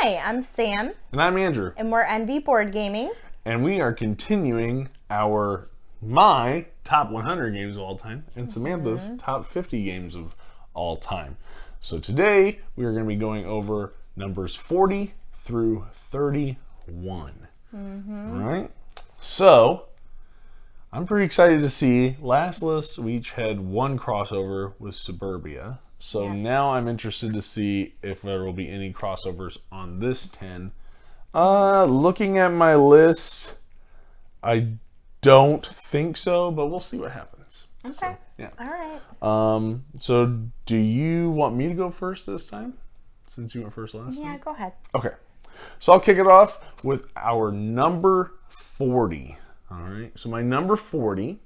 Hi, I'm Sam. And I'm Andrew. And we're Envy Board Gaming. And we are continuing my top 100 games of all time and Samantha's top 50 games of all time. So today we are going to be going over numbers 40 through 31. All right. So I'm pretty excited to see. Last list we each had one crossover with Suburbia. So now I'm interested to see if there will be any crossovers on this 10. Looking at my list, I don't think so, but we'll see what happens. Okay. So, yeah. All right. So do you want me to go first this time? Since you went first last time? Yeah, go ahead. Okay. So I'll kick it off with our number 40. All right. So my number 40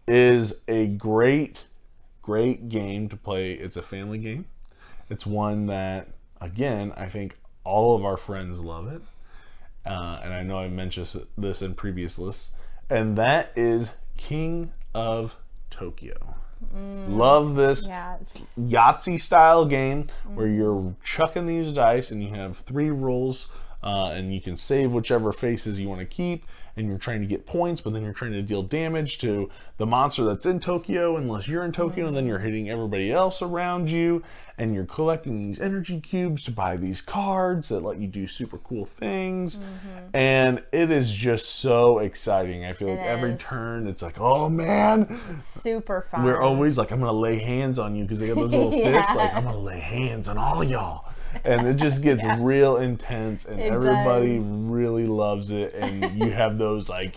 is a great game to play. It's a family game. It's one that, again, I think all of our friends love it. And I know I mentioned this in previous lists. And that is King of Tokyo. Love this Yahtzee style game where you're chucking these dice and you have 3 rolls and you can save whichever faces you want to keep, and you're trying to get points, but then you're trying to deal damage to the monster that's in Tokyo unless you're in Tokyo, and then you're hitting everybody else around you, and you're collecting these energy cubes to buy these cards that let you do super cool things. And it is just so exciting. I feel like every turn it's like, oh man, it's super fun. We're always like, I'm gonna lay hands on you, because they got those little fists, like I'm gonna lay hands on all y'all. And it just gets real intense, and everybody really loves it. And you have those like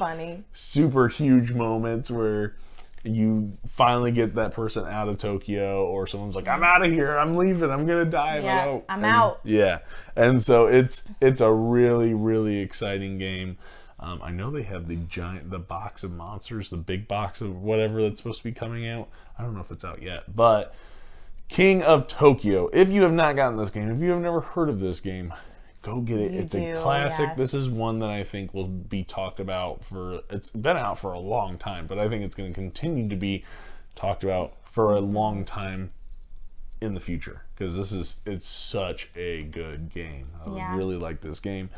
super huge moments where you finally get that person out of Tokyo, or someone's like, I'm out of here, I'm leaving, I'm gonna die. I'm out. Yeah, and so it's a really, really exciting game. I know they have the box of monsters, the big box of whatever that's supposed to be coming out. I don't know if it's out yet, but King of Tokyo. If you have not gotten this game, if you have never heard of this game, go get it. It's a classic. Yes. This is one that I think will be talked about it's been out for a long time, but I think it's going to continue to be talked about for a long time in the future, because it's such a good game. I really like this game.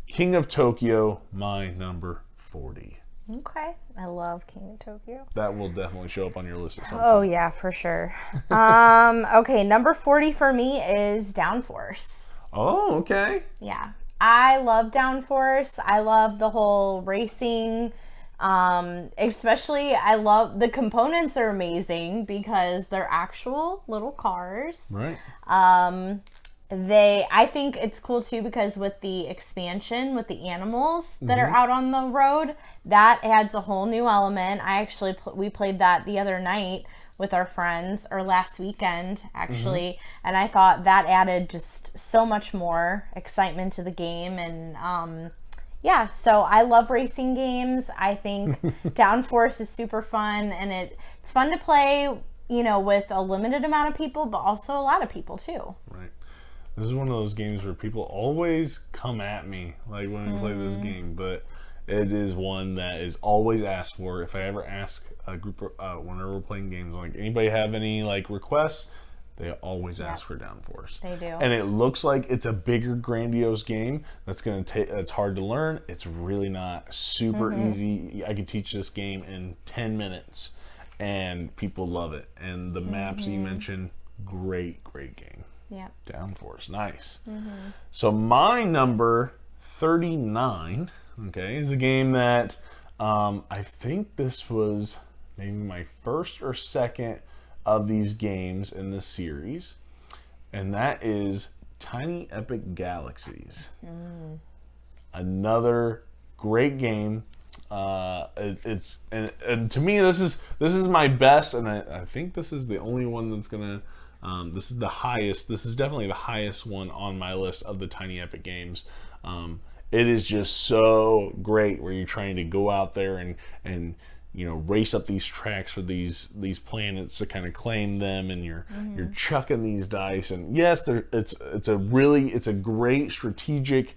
King of Tokyo, my number 40. Okay. I love King of Tokyo. That will definitely show up on your list at some point. Oh, yeah, for sure. Okay, number 40 for me is Downforce. Oh, okay. Yeah. I love Downforce. I love the whole racing. Especially, I love the components are amazing because they're actual little cars. Right. I think it's cool too because with the expansion with the animals that are out on the road, that adds a whole new element. We played that the other night with our friends, or last weekend actually, and I thought that added just so much more excitement to the game. And so I love racing games. I think Downforce is super fun, and it's fun to play, with a limited amount of people, but also a lot of people too. Right. This is one of those games where people always come at me, like when we play this game, but it is one that is always asked for. If I ever ask a group, whenever we're playing games, like, anybody have any like requests, they always ask for Downforce. They do. And it looks like it's a bigger, grandiose game that's hard to learn. It's really not super easy. I could teach this game in 10 minutes, and people love it. And the maps that you mentioned, great game. Yeah. Downforce, nice. So my number 39, is a game that I think this was maybe my first or second of these games in this series, and that is Tiny Epic Galaxies. Another great game. It's to me this is my best, and I think this is the only one that's gonna. This is the highest. This is definitely the highest one on my list of the Tiny Epic games. It is just so great where you're trying to go out there and race up these tracks for these planets to kind of claim them, and you're chucking these dice. And yes, it's a great strategic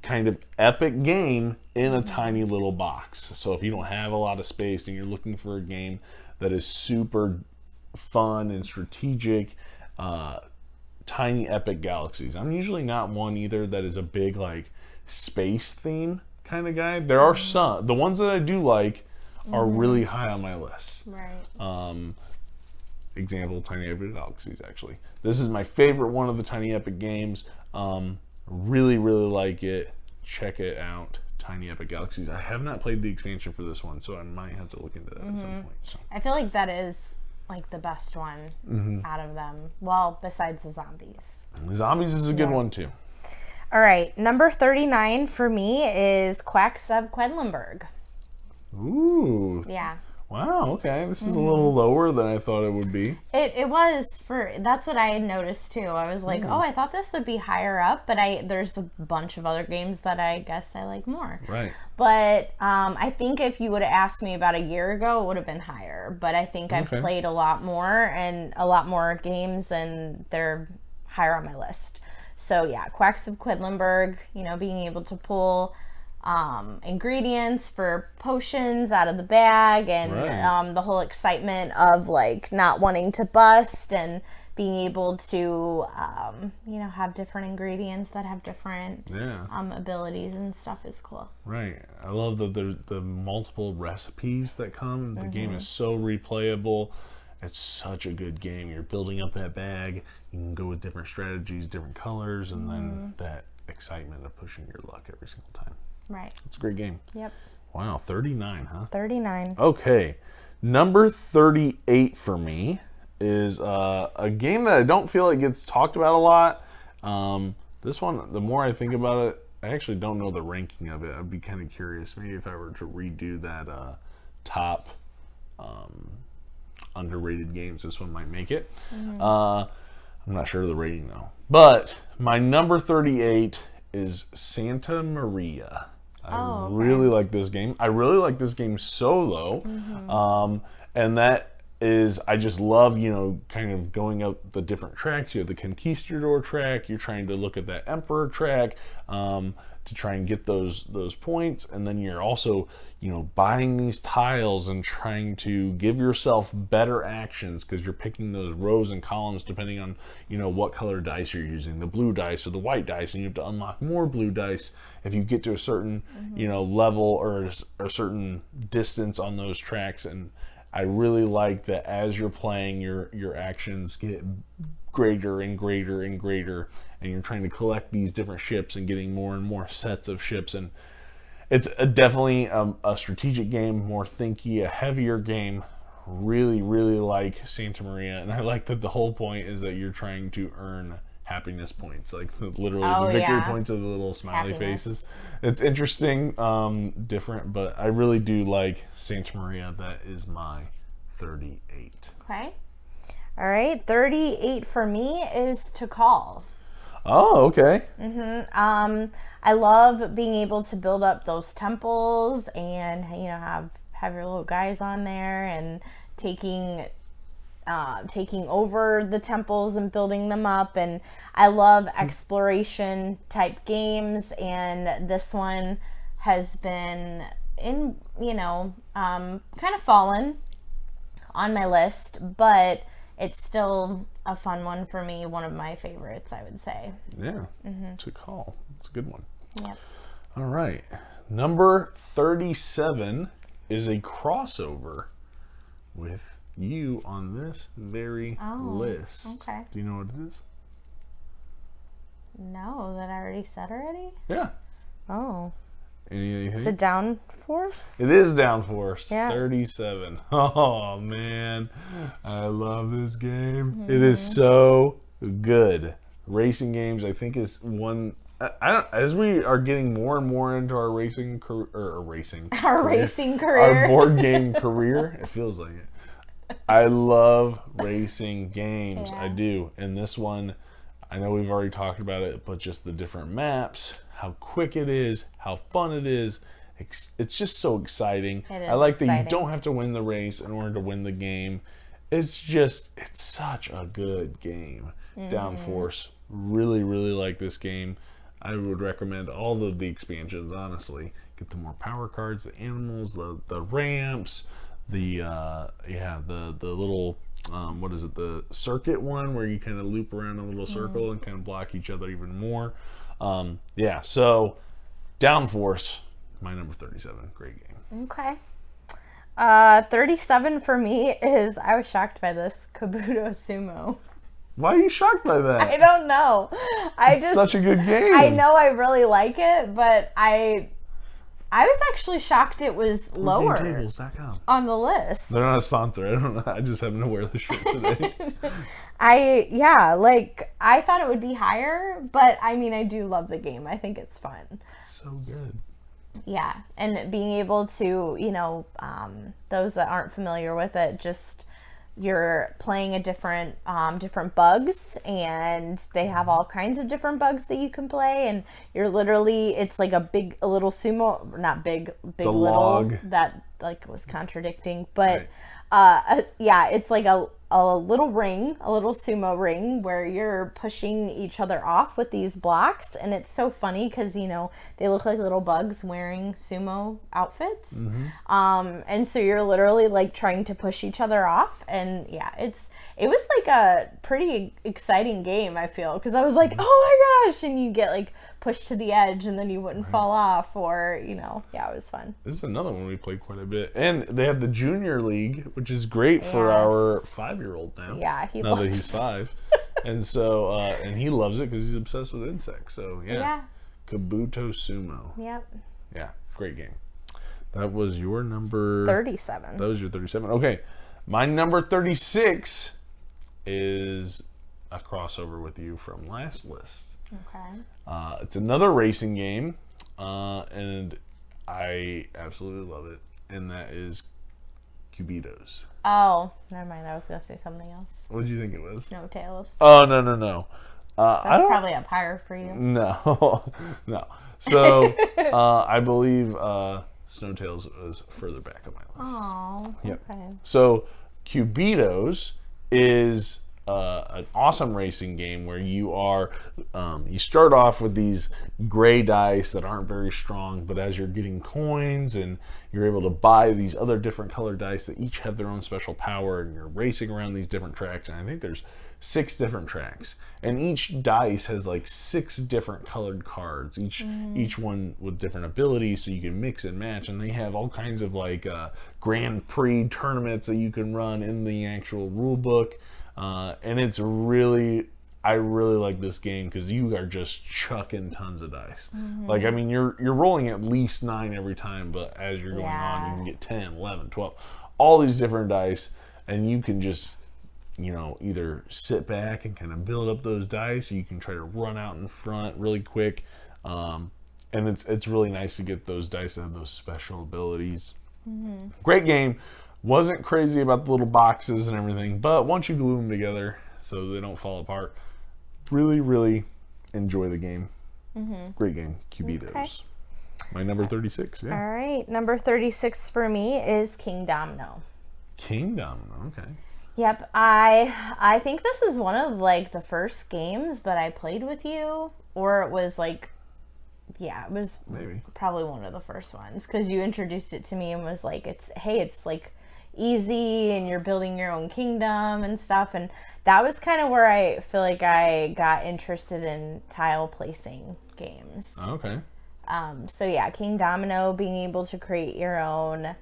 kind of epic game in a tiny little box. So if you don't have a lot of space and you're looking for a game that is super fun and strategic, Tiny Epic Galaxies. I'm usually not one either that is a big like space theme kind of guy. There are some. The ones that I do like are really high on my list. Right. Example, Tiny Epic Galaxies, actually. This is my favorite one of the Tiny Epic games. Really, really like it. Check it out. Tiny Epic Galaxies. I have not played the expansion for this one, so I might have to look into that at some point. So. I feel like that is like the best one out of them. Well, besides the zombies. The Zombies is a good one, too. All right. Number 39 for me is Quacks of Quedlinburg. Ooh. Yeah. Wow, okay. This is a little lower than I thought it would be. It was that's what I had noticed too. I was like, oh, I thought this would be higher up, but there's a bunch of other games that I guess I like more. Right. But I think if you would have asked me about a year ago, it would have been higher. But I think I've played a lot more and a lot more games, and they're higher on my list. So yeah, Quacks of Quedlinburg, being able to pull ingredients for potions out of the bag, and the whole excitement of like not wanting to bust and being able to have different ingredients that have different abilities and stuff is cool. Right. I love the multiple recipes that come. The game is so replayable. It's such a good game. You're building up that bag. You can go with different strategies, different colors, and then that excitement of pushing your luck every single time. Right. It's a great game. Yep. Wow, 39, huh? 39. Okay. Number 38 for me is a game that I don't feel like gets talked about a lot. This one, the more I think about it, I actually don't know the ranking of it. I'd be kind of curious. Maybe if I were to redo that top underrated games, this one might make it. I'm not sure of the rating though. But my number 38 is Santa Maria. I really like this game. I really like this game solo. And that is, I just love, kind of going up the different tracks. You have the Conquistador track. You're trying to look at that Emperor track to try and get those points. And then you're also, buying these tiles and trying to give yourself better actions because you're picking those rows and columns depending on, what color dice you're using, the blue dice or the white dice, and you have to unlock more blue dice if you get to a certain, level or a certain distance on those tracks. And I really like that as you're playing, your actions get greater and greater and greater, and you're trying to collect these different ships and getting more and more sets of ships. And it's definitely a strategic game, more thinky, a heavier game. Really, really like Santa Maria, and I like that the whole point is that you're trying to earn happiness points, like literally the victory points of the little smiley faces. It's interesting, different, but I really do like Santa Maria. That is my 38. Okay. All right, 38 for me is To Call. Oh, okay. I love being able to build up those temples and have your little guys on there and taking over the temples and building them up. And I love exploration type games, and this one has been kind of fallen on my list, but it's still a fun one for me. One of my favorites, I would say. Yeah, To Call. It's a good one. Yep. All right. Number 37 is a crossover with you on this very list. Okay. Do you know what it is? No, that I already said already? Yeah. Oh. Anything? Is it Downforce? It is Downforce. Yeah. 37. Oh, man. I love this game. It is so good. Racing games, I think, is one... as we are getting more and more into our racing career, our board game career, it feels like it. I love racing games. Yeah. I do. And this one, I know we've already talked about it, but just the different maps, how quick it is, how fun it is. It's just so exciting. I like that you don't have to win the race in order to win the game. It's such a good game. Downforce. Really, really like this game. I would recommend all of the expansions, honestly. Get the more power cards, the animals, the ramps, the little what is it, the circuit one where you kind of loop around a little circle and kind of block each other even more. Yeah, so Downforce, my number 37, great game. Okay. 37 for me is, I was shocked by this, Kabuto Sumo. Why are you shocked by that? I don't know. Such a good game. I know I really like it, but I was actually shocked it was lower GameTables.com. on the list. They're not a sponsor. I don't know. I just happen to wear the shirt today. I thought it would be higher, but I mean, I do love the game. I think it's fun. So good. Yeah, and being able to, those that aren't familiar with it, just you're playing a different bugs, and they have all kinds of different bugs that you can play, and you're literally, it's like a little sumo, not big little log. That like was contradicting, but Right. it's like a little ring, a little sumo ring where you're pushing each other off with these blocks, and it's so funny because they look like little bugs wearing sumo outfits, and so you're literally like trying to push each other off, and it was like a pretty exciting game, I feel, because I was like, oh my gosh, and you get like pushed to the edge and then you wouldn't fall off, or it was fun. This is another one we played quite a bit. And they have the Junior League, which is great for our 5-year-old now. Yeah, now that he's 5. And so, and he loves it because he's obsessed with insects. So, yeah. Kabuto Sumo. Yep. Yeah, great game. That was your number... 37. That was your 37. Okay, my number 36 is a crossover with you from last list. Okay. It's another racing game, and I absolutely love it, and that is Cubitos. Oh, never mind. I was going to say something else. What did you think it was? Snowtails. Oh, no. That's probably up higher for you. No, no. So, I believe Snowtails was further back on my list. Oh, Yep. okay. So, Cubitos is an awesome racing game where you are, you start off with these gray dice that aren't very strong, but as you're getting coins and you're able to buy these other different colored dice that each have their own special power, and you're racing around these different tracks, and I think there's 6 different tracks, and each dice has like 6 different colored cards, each one with different abilities, so you can mix and match, and they have all kinds of like Grand Prix tournaments that you can run in the actual rule book. And it's really, I really like this game because you are just chucking tons of dice. Like, I mean, you're rolling at least 9 every time, but as you're going on, you can get 10, 11, 12, all these different dice, and you can just, either sit back and kind of build up those dice, or you can try to run out in front really quick. And it's really nice to get those dice that have those special abilities. Great game. Wasn't crazy about the little boxes and everything, but once you glue them together so they don't fall apart, really, really enjoy the game. Great game, Cubitos. Okay. My number 36, yeah. All right, number 36 for me is King Domino. King Domino, okay. Yep, I think this is one of like the first games that I played with you, or it was like, it was maybe probably one of the first ones, because you introduced it to me and was like, it's like easy and you're building your own kingdom and stuff, and that was kind of where I feel like I got interested in tile placing games. Okay. So yeah, King Domino, being able to create your own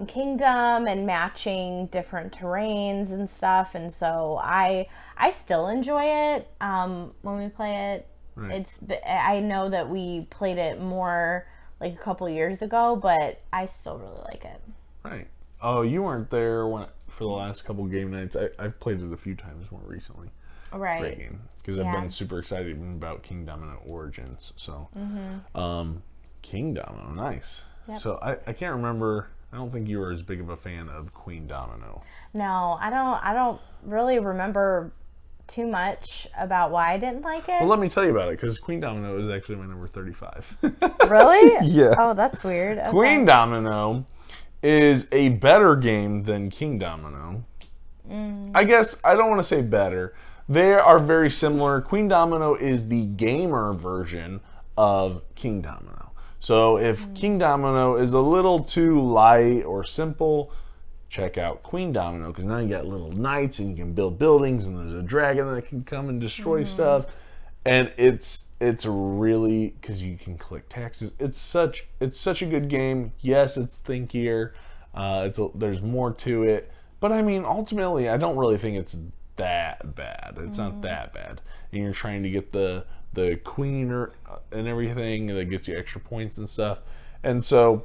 kingdom and matching different terrains and stuff, and so I still enjoy it when we play it. Right. I know that we played it more like a couple years ago, but I still really like it. Right. Oh, you weren't there for the last couple game nights. I've played it a few times more recently. Right. Great game. Because I've been super excited about King Domino Origins. So, King Domino, nice. Yep. So I can't remember. I don't think you were as big of a fan of Queen Domino. No, I don't really remember too much about why I didn't like it. Well, let me tell you about it, because Queen Domino is actually my number 35. Really? Yeah. Oh, that's weird. Okay. Queen Domino is a better game than King Domino. I guess I don't want to say better. They are very similar. Queen Domino is the gamer version of King Domino. So if King Domino is a little too light or simple, check out Queen Domino, because now you got little knights and you can build buildings, and there's a dragon that can come and destroy stuff, and it's really, because you can collect taxes. It's such a good game. Yes, it's thinkier. There's more to it, but I mean, ultimately, I don't really think it's that bad. It's not that bad, and you're trying to get the queen and everything that gets you extra points and stuff, and so.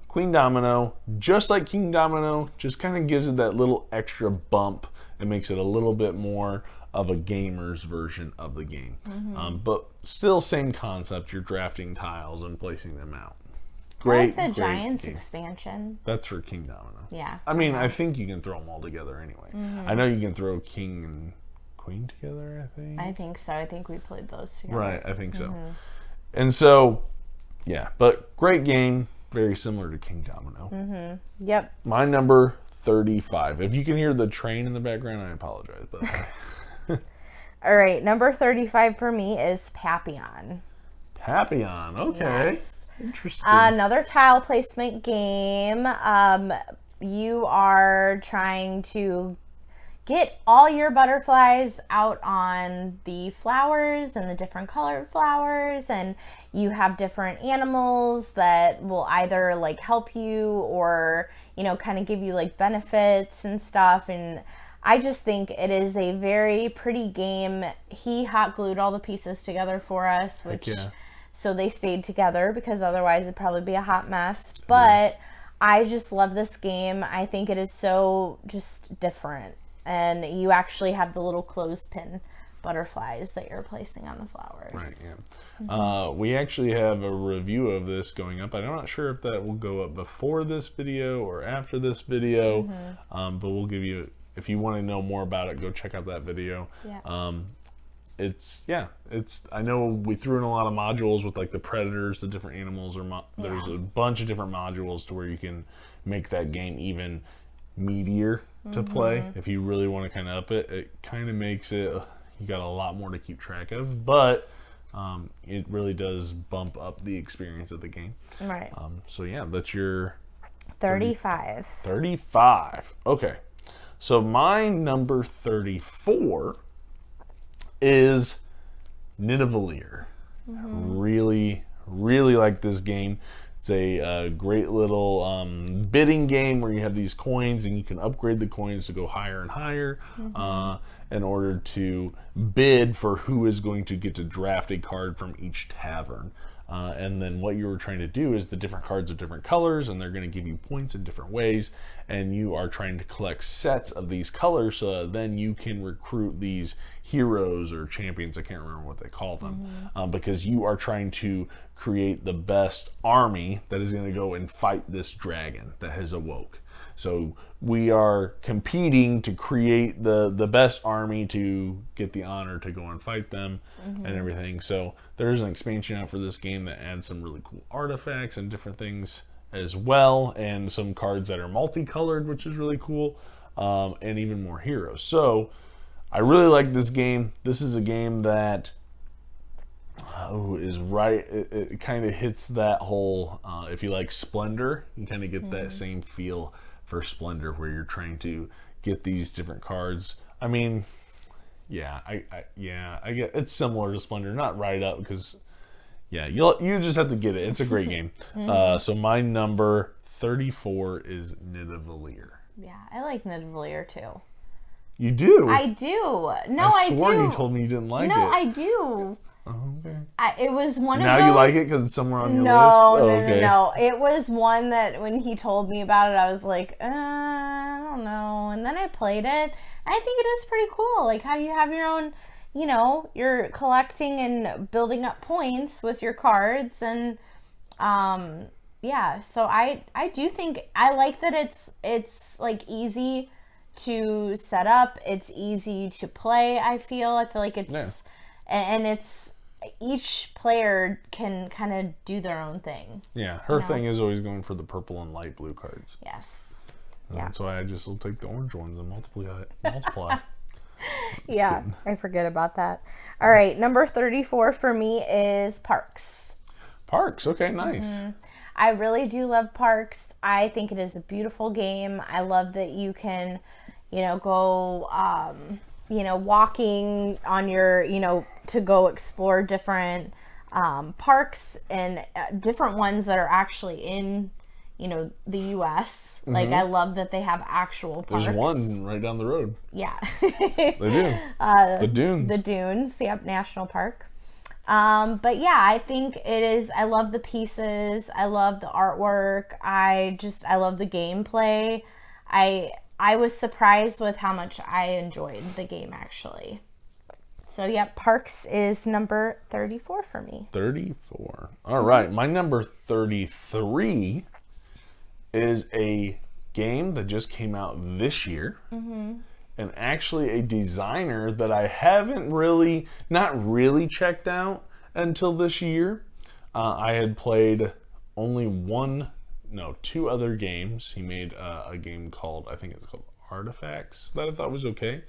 Queen Domino, just like King Domino, just kind of gives it that little extra bump and makes it a little bit more of a gamer's version of the game. But still same concept. You're drafting tiles and placing them out. Great. I like the great Giants game. expansion. That's for King Domino. Yeah. I mean, I think you can throw them all together anyway. I know you can throw King and Queen together, I think. I think so. I think we played those together. Right, I think so. And so, yeah, but great game. Very similar to King Domino. Yep. My number 35. If you can hear the train in the background, I apologize. But All right. Number 35 for me is Papillon. Papillon. Okay. Yes. Interesting. Another tile placement game. You are trying to get all your butterflies out on the flowers and the different colored flowers, and you have different animals that will either like help you or, you know, kind of give you like benefits and stuff. And I just think it is a very pretty game. He hot glued all the pieces together for us, which so they stayed together, because otherwise it'd probably be a hot mess. But I just love this game. I think it is so just different. And you actually have the little clothespin butterflies that you're placing on the flowers. Right, yeah. We actually have a review of this going up. I'm not sure if that will go up before this video or after this video, but we'll give you, if you want to know more about it, go check out that video. Yeah. I know we threw in a lot of modules with like the predators, the different animals, there's a bunch of different modules to where you can make that game even meatier to play. If you really want to kind of up it, it kind of makes it, you got a lot more to keep track of, but it really does bump up the experience of the game. Right. So yeah, that's your 35. 35. Okay. So my number 34 is Nidavellir. Really, really like this game. It's a great little bidding game where you have these coins and you can upgrade the coins to go higher and higher in order to bid for who is going to get to draft a card from each tavern. And then what you were trying to do is the different cards are different colors, and they're going to give you points in different ways, and you are trying to collect sets of these colors so that then you can recruit these heroes or champions, I can't remember what they call them, because you are trying to create the best army that is going to go and fight this dragon that has awoke. So we are competing to create the best army to get the honor to go and fight them and everything. So there's an expansion out for this game that adds some really cool artifacts and different things as well, and some cards that are multicolored, which is really cool, and even more heroes. So I really like this game. This is a game that is right. It kind of hits that whole, if you like Splendor, you kind of get that same feel for Splendor, where you're trying to get these different cards. I mean, yeah, I get it's similar to Splendor, not right up, because yeah, you just have to get it. It's a great game. So my number 34 is Nidavellir. Yeah, I like Nidavellir too. You do? I do. No, I do. swore you told me you didn't like it. No, I do. Oh, okay. It was one now of those. You like it because it's somewhere on your list? No. It was one that when he told me about it, I was like, I don't know. And then I played it. I think it is pretty cool. Like how you have your own, you know, you're collecting and building up points with your cards. And yeah, so I do think I like that it's like easy to set up. It's easy to play. I feel like it's, and it's, each player can kind of do their own thing. Yeah, her thing is always going for the purple and light blue cards. Yes. And that's why I just will take the orange ones and multiply. Yeah, I forget about that. All right, number 34 for me is Parks. Parks, okay, nice. I really do love Parks. I think it is a beautiful game. I love that you can, go, walking on your, to go explore different parks and different ones that are actually in, the U.S. Like, I love that they have actual parks. There's one right down the road. Yeah. They do. The Dunes. The Dunes, yep, National Park. But yeah, I think it is, I love the pieces. I love the artwork. I love the gameplay. I was surprised with how much I enjoyed the game, actually. So, yeah, Parks is number 34 for me. 34. All right. My number 33 is a game that just came out this year. And actually a designer that I haven't not really checked out until this year. I had played only two other games. He made a game called, I think it's called Artifacts, that I thought was okay.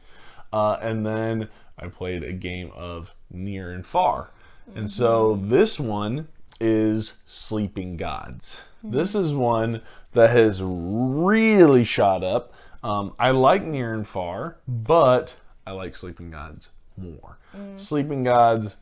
And then I played a game of Near and Far. And so this one is Sleeping Gods. This is one that has really shot up. I like Near and Far, but I like Sleeping Gods more. Sleeping Gods,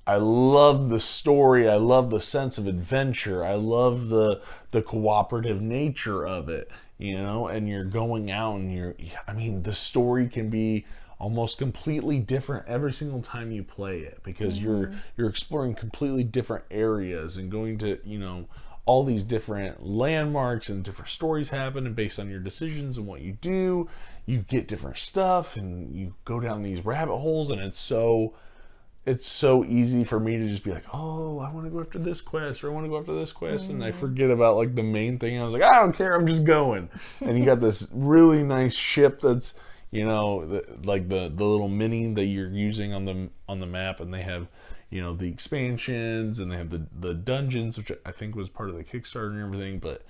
I love the story. I love the sense of adventure. I love the cooperative nature of it, and you're going out and the story can be almost completely different every single time you play it, because you're exploring completely different areas and going to, all these different landmarks, and different stories happen, and based on your decisions and what you do, you get different stuff and you go down these rabbit holes, and it's so easy for me to just be like, oh, I want to go after this quest, or I want to go after this quest, and I forget about like the main thing. I was like, I don't care, I'm just going. And you got this really nice ship that's, like the little mini that you're using on the map, and they have, the expansions, and they have the dungeons, which I think was part of the Kickstarter and everything. But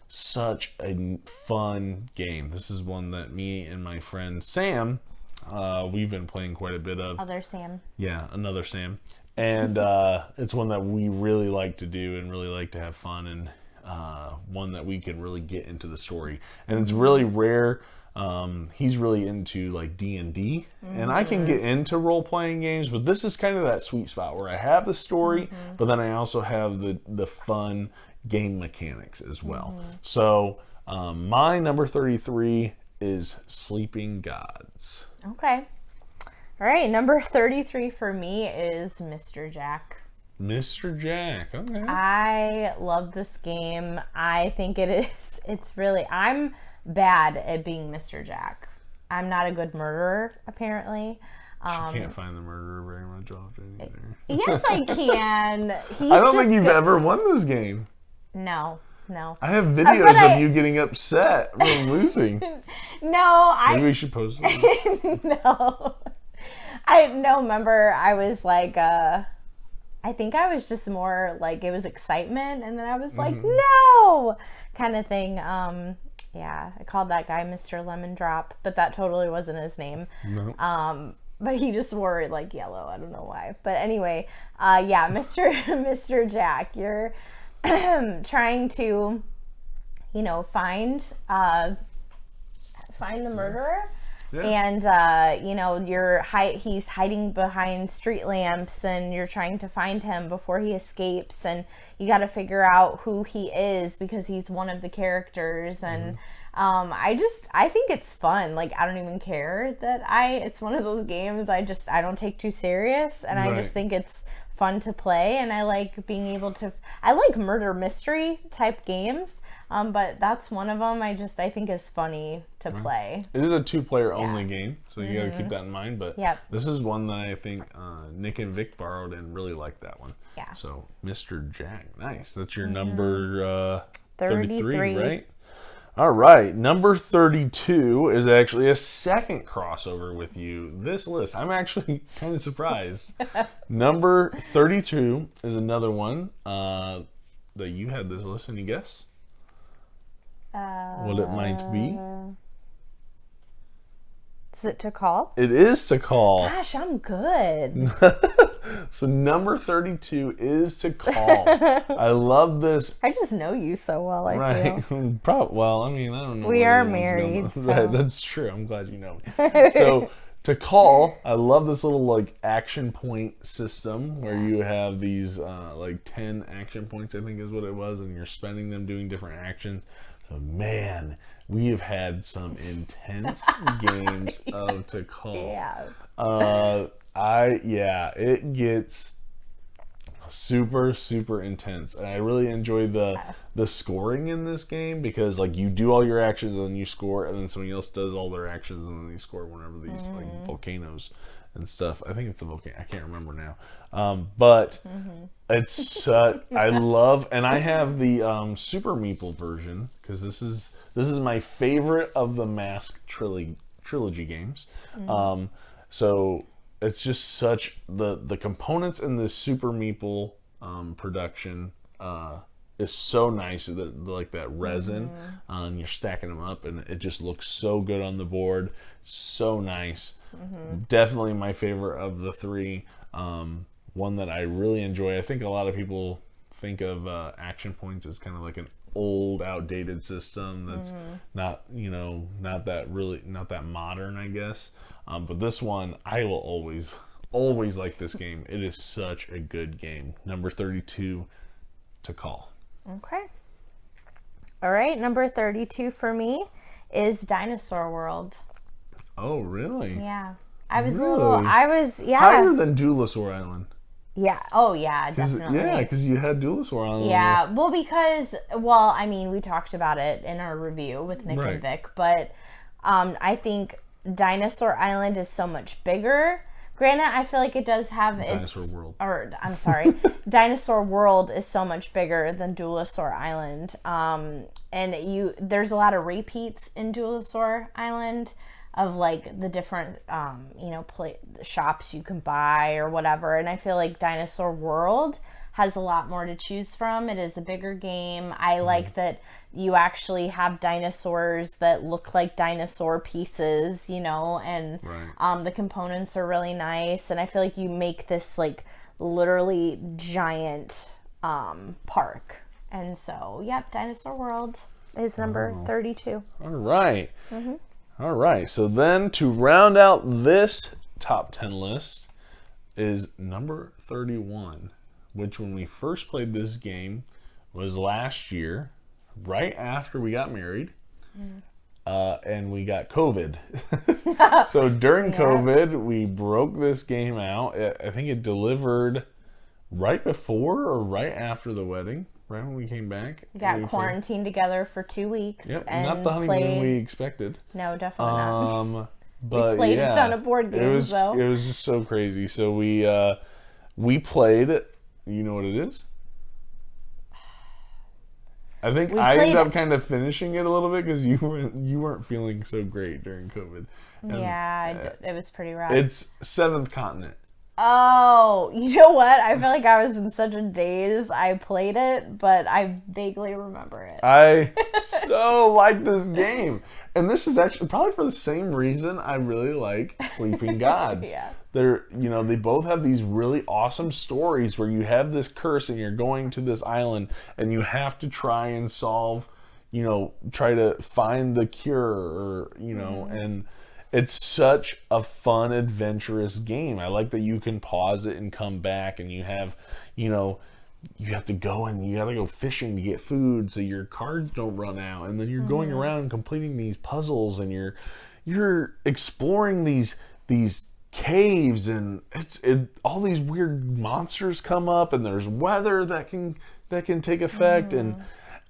such a fun game. This is one that me and my friend Sam, we've been playing quite a bit of. Other Sam. Yeah, another Sam. And it's one that we really like to do and really like to have fun, and one that we can really get into the story. And it's really rare. He's really into like D&D, and I can get into role-playing games, but this is kind of that sweet spot where I have the story, but then I also have the fun game mechanics as well. So my number 33 is Sleeping Gods. Okay. All right, number 33 for me is Mr. Jack. Mr. Jack, okay. I love this game. I think it's really, I'm bad at being Mr. Jack. I'm not a good murderer, apparently. She can't find the murderer very much often either. Yes, I can. I don't think you've ever won this game. No. I have videos of you getting upset from losing. Maybe we should post it. No. Remember, I was like, I think I was just more like, it was excitement, and then I was like, no, kind of thing. Yeah, I called that guy Mr. Lemon Drop, but that totally wasn't his name. No. But he just wore like yellow. I don't know why. But anyway, yeah, Mr. Jack, you're trying to, find the murderer. Yeah. And he's hiding behind street lamps, and you're trying to find him before he escapes, and you got to figure out who he is because he's one of the characters. And I think it's fun. Like, I don't even care that it's one of those games I don't take too serious, and I just think it's fun to play, and I like being able to, I like murder mystery type games. But that's one of them I think is funny to play. It is a 2-player only game, so you got to keep that in mind. But this is one that I think Nick and Vic borrowed and really liked that one. Yeah. So Mr. Jack, nice. That's your number 33, right? All right. Number 32 is actually a second crossover with you. This list, I'm actually kind of surprised. Number 32 is another one that you had this list, and you guess? What it might be? Is it To Call? It is To Call. Gosh, I'm good. So number 32 is To Call. I love this. I just know you so well, I feel. Well, I mean, I don't know. We what are anyone's married, gonna- so. Right, that's true. I'm glad you know me. So To Call, I love this little like action point system where you have these like 10 action points, I think is what it was, and you're spending them doing different actions. So man, we have had some intense games of To Call. Yeah. It gets super super intense, and I really enjoy the scoring in this game because like you do all your actions and then you score, and then somebody else does all their actions and then they score whenever these like volcanoes and stuff. I think it's a volcano. I can't remember now. But it's I love, and I have the Super Meeple version because this is my favorite of the Mask trilogy games. So it's just such the components in this Super Meeple production is so nice. Like that resin, and you're stacking them up, and it just looks so good on the board. So nice. Definitely my favorite of the three. One that I really enjoy. I think a lot of people think of action points as kind of like an old, outdated system that's not that modern, I guess. But this one, I will always like this game. It is such a good game. Number 32, To Call. Okay. All right, number 32 for me is Dinosaur World. Oh, really? Yeah. I was Really? Higher than Duelosaur Island. Yeah. Oh, yeah, definitely. Yeah, because you had Duelosaur Island. Yeah. Well, I mean, we talked about it in our review with Nick and Vic, but I think Dinosaur Island is so much bigger. Granted, I feel like it does have Dinosaur World. Or, I'm sorry. Dinosaur World is so much bigger than Duelosaur Island. And there's a lot of repeats in Duelosaur Island of like the different shops you can buy or whatever, and I feel like Dinosaur World has a lot more to choose from. It is a bigger game. I like that you actually have dinosaurs that look like dinosaur pieces, and the components are really nice, and I feel like you make this like literally giant park. And so Dinosaur World is number 32. All right. All right, so then to round out this top 10 list is number 31, which when we first played this game was last year, right after we got married, and we got COVID. So during COVID, we broke this game out. I think it delivered right before or right after the wedding. Right when we came back. We got quarantined together for 2 weeks. Yep, and not the honeymoon we expected. No, definitely not. But we played a ton of board games, though. It was just so crazy. So we played, you know what it is? I think I ended up kind of finishing it a little bit because you weren't feeling so great during COVID. And, it was pretty rough. It's Seventh Continent. Oh, you know what? I feel like I was in such a daze. I played it, but I vaguely remember it. I so like this game. And this is actually probably for the same reason I really like Sleeping Gods. Yeah. They both have these really awesome stories where you have this curse and you're going to this island and you have to try and solve, try to find the cure and it's such a fun, adventurous game. I like that you can pause it and come back, and you have, you have to go fishing to get food so your cards don't run out, and then you're going around completing these puzzles, and you're exploring these caves, and all these weird monsters come up, and there's weather that can take effect, and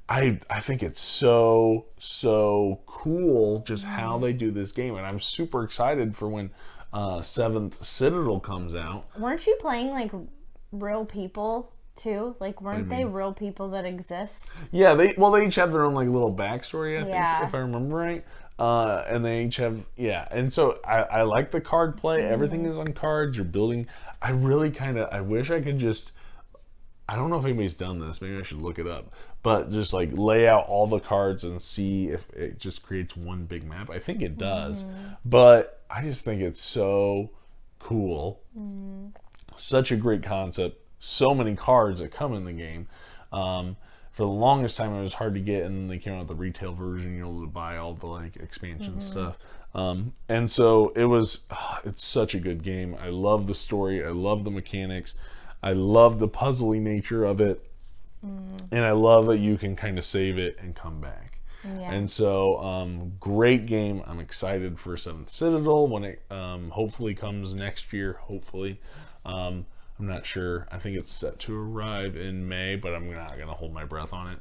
I think it's so cool just how they do this game, and I'm super excited for when Seventh Citadel comes out. Weren't you playing like real people too? Like, weren't they real people that exist? Yeah, they each have their own like little backstory, I think, if I remember right. And they each have and so I like the card play. Everything is on cards. You're building. I wish I could just. I don't know if anybody's done this. Maybe I should look it up. But just like lay out all the cards and see if it just creates one big map. I think it does. But I just think it's so cool. Such a great concept. So many cards that come in the game. For the longest time, it was hard to get, and then they came out with the retail version. You're able to buy all the like expansion stuff. And so it's such a good game. I love the story. I love the mechanics. I love the puzzly nature of it. And I love that you can kind of save it and come back. Yeah. And so, great game. I'm excited for 7th Citadel when it hopefully comes next year. Hopefully. I'm not sure. I think it's set to arrive in May, but I'm not going to hold my breath on it,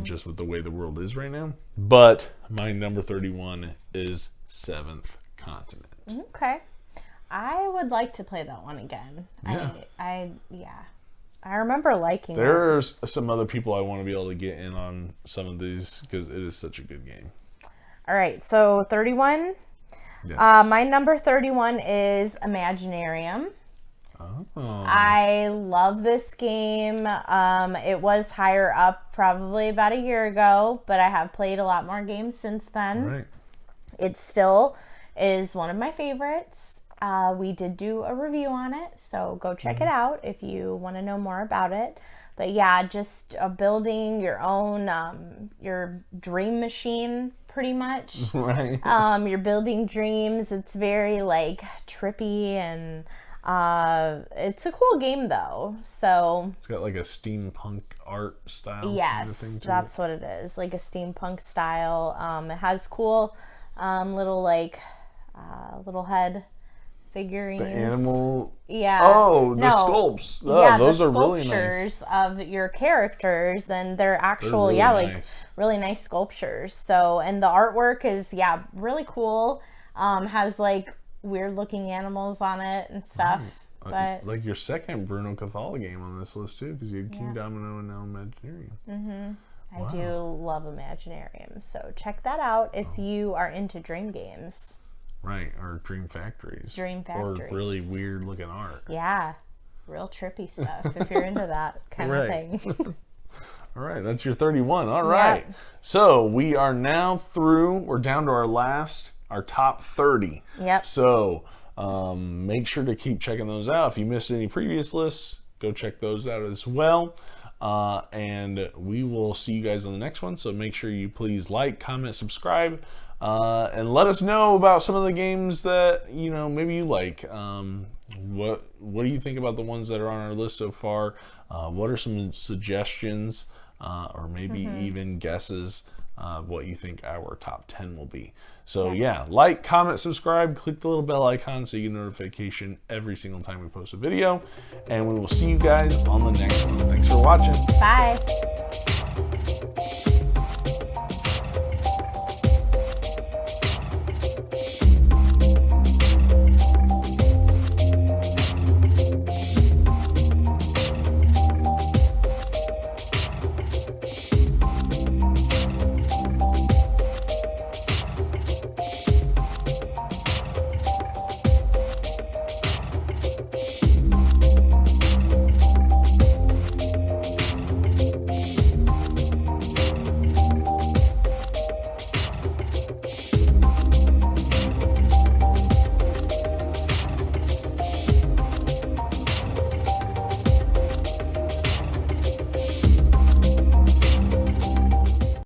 just with the way the world is right now. But my number 31 is Seventh Continent. Okay. I would like to play that one again. Yeah. I remember liking it. There's some other people I want to be able to get in on some of these because it is such a good game. All right, so 31. Yes. My number 31 is Imaginarium. Oh. I love this game. It was higher up probably about a year ago, but I have played a lot more games since then. Right. It still is one of my favorites. We did do a review on it, so go check it out if you want to know more about it. But yeah, just building your own, your dream machine, pretty much. Right. You're building dreams. It's very like trippy, and it's a cool game though. So It's got like a steampunk art style. yes, kind of thing to that's what it is, like a steampunk style. It has cool little like little head figurines. The animal. Yeah. Oh, the No. sculpts. Oh, Yeah, those the are really nice. sculptures of your characters, and they're actual, really like nice. really nice sculptures. So, and the artwork is really cool. Has like weird looking animals on it and stuff. But Like your second Bruno Cathala game on this list too, because you had King Domino and now Imaginarium. I do love Imaginarium, so check that out if you are into dream games. Right, or Dream Factories. Dream Or Factories. really weird looking art. Yeah, real trippy stuff if you're into that kind Right. of thing. All right, that's your 31. All right. So we are now through. We're down to our top 30. Yep. So make sure to keep checking those out. If you missed any previous lists, go check those out as well. And we will see you guys on the next one. So make sure you please like, comment, subscribe, and let us know about some of the games that maybe you like. What do you think about the ones that are on our list so far? What are some suggestions, or maybe even guesses of what you think our top 10 will be? So yeah, like, comment, subscribe, click the little bell icon so you get notification every single time we post a video, and we will see you guys on the next one. Thanks for watching. Bye.